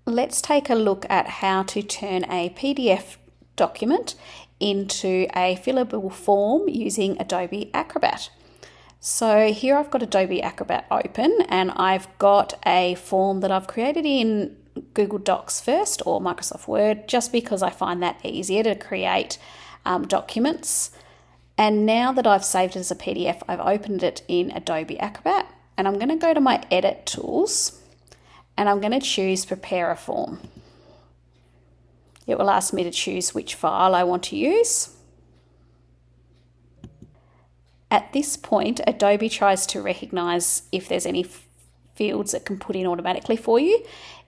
let's take a look at how to turn a PDF document into a fillable form using Adobe Acrobat. So here I've got Adobe Acrobat open and I've got a form that I've created in Google Docs first or Microsoft Word, just because I find that easier to create documents. And now that I've saved it as a PDF, I've opened it in Adobe Acrobat and I'm going to go to my edit tools and I'm going to choose prepare a form. It will ask me to choose which file I want to use. At this point, Adobe tries to recognize if there's any fields it can put in automatically for you.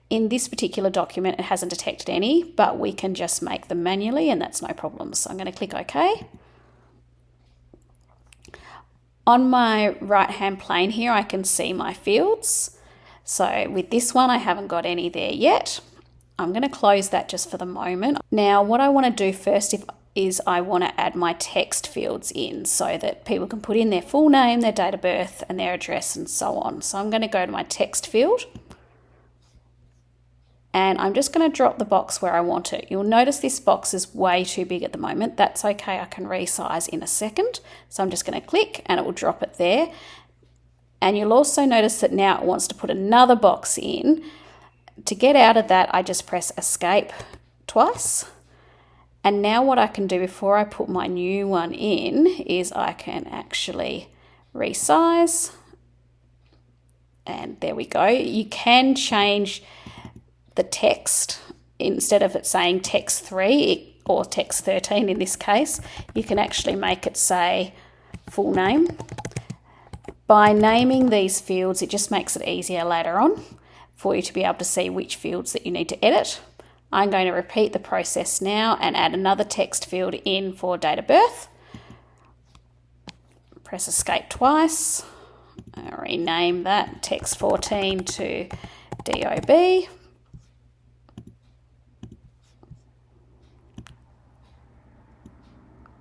In this particular document, it hasn't detected any, but we can just make them manually and that's no problem. So I'm going to click OK. On my right-hand plane here, I can see my fields. So with this one, I haven't got any there yet. I'm going to close that just for the moment. Now, what I want to do first is I want to add my text fields in so that people can put in their full name, their date of birth, and their address and so on. So I'm going to go to my text field. And I'm just going to drop the box where I want it. You'll notice this box is way too big at the moment. That's okay, I can resize in a second. So I'm just going to click and it will drop it there. And you'll also notice that now it wants to put another box in. To get out of that, I just press escape twice. And now what I can do before I put my new one in is I can actually resize. And there we go. You can change the text. Instead of it saying text 3 or text 13 in this case, you can actually make it say full name. By naming these fields, it just makes it easier later on for you to be able to see which fields that you need to edit. I'm going to repeat the process now and add another text field in for date of birth. Press escape twice. I'll rename that text 14 to DOB.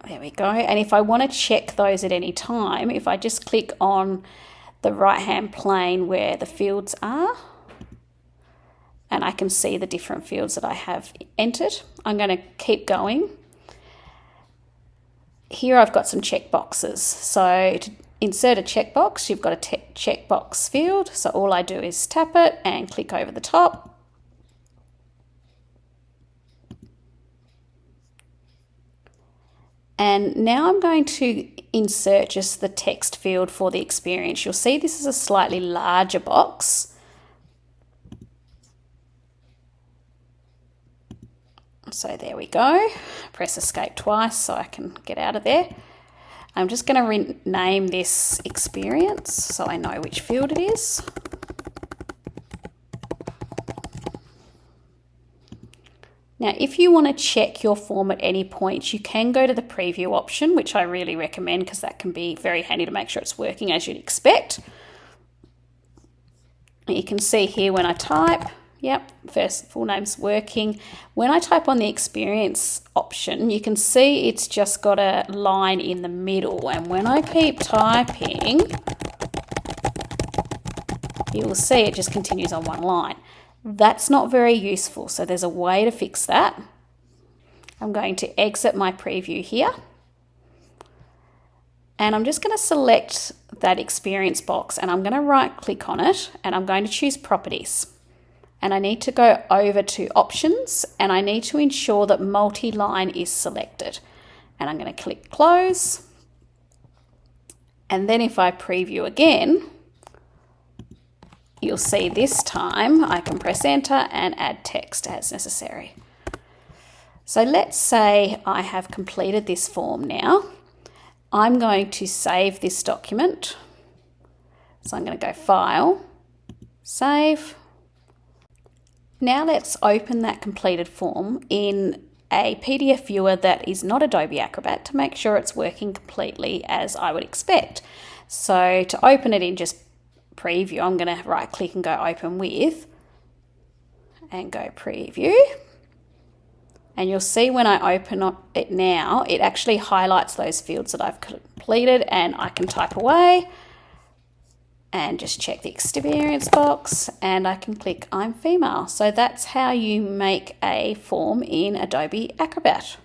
There we go. And if I want to check those at any time, if I just click on the right-hand plane where the fields are, and I can see the different fields that I have entered, I'm going to keep going. Here I've got some checkboxes. So to insert a checkbox, you've got a checkbox field. So all I do is tap it and click over the top. And now I'm going to insert just the text field for the experience. You'll see this is a slightly larger box. So there we go. Press escape twice so I can get out of there. I'm just going to rename this experience so I know which field it is. Now, if you want to check your form at any point, you can go to the preview option, which I really recommend because that can be very handy to make sure it's working as you'd expect. You can see here when I type, yep, first full name's working. When I type on the experience option, you can see it's just got a line in the middle. And when I keep typing, you will see it just continues on one line. That's not very useful, so there's a way to fix that. I'm going to exit my preview here. And I'm just going to select that experience box and I'm going to right click on it and I'm going to choose properties. And I need to go over to options and I need to ensure that multi-line is selected. And I'm going to click close. And then if I preview again, you'll see this time I can press enter and add text as necessary. So let's say I have completed this form now. I'm going to save this document. So I'm going to go File, Save. Now let's open that completed form in a PDF viewer that is not Adobe Acrobat to make sure it's working completely as I would expect. So to open it in just preview, I'm going to right click and go open with and go preview. And you'll see when I open it now, it actually highlights those fields that I've completed and I can type away and just check the experience box, and I can click I'm female. So that's how you make a form in Adobe Acrobat.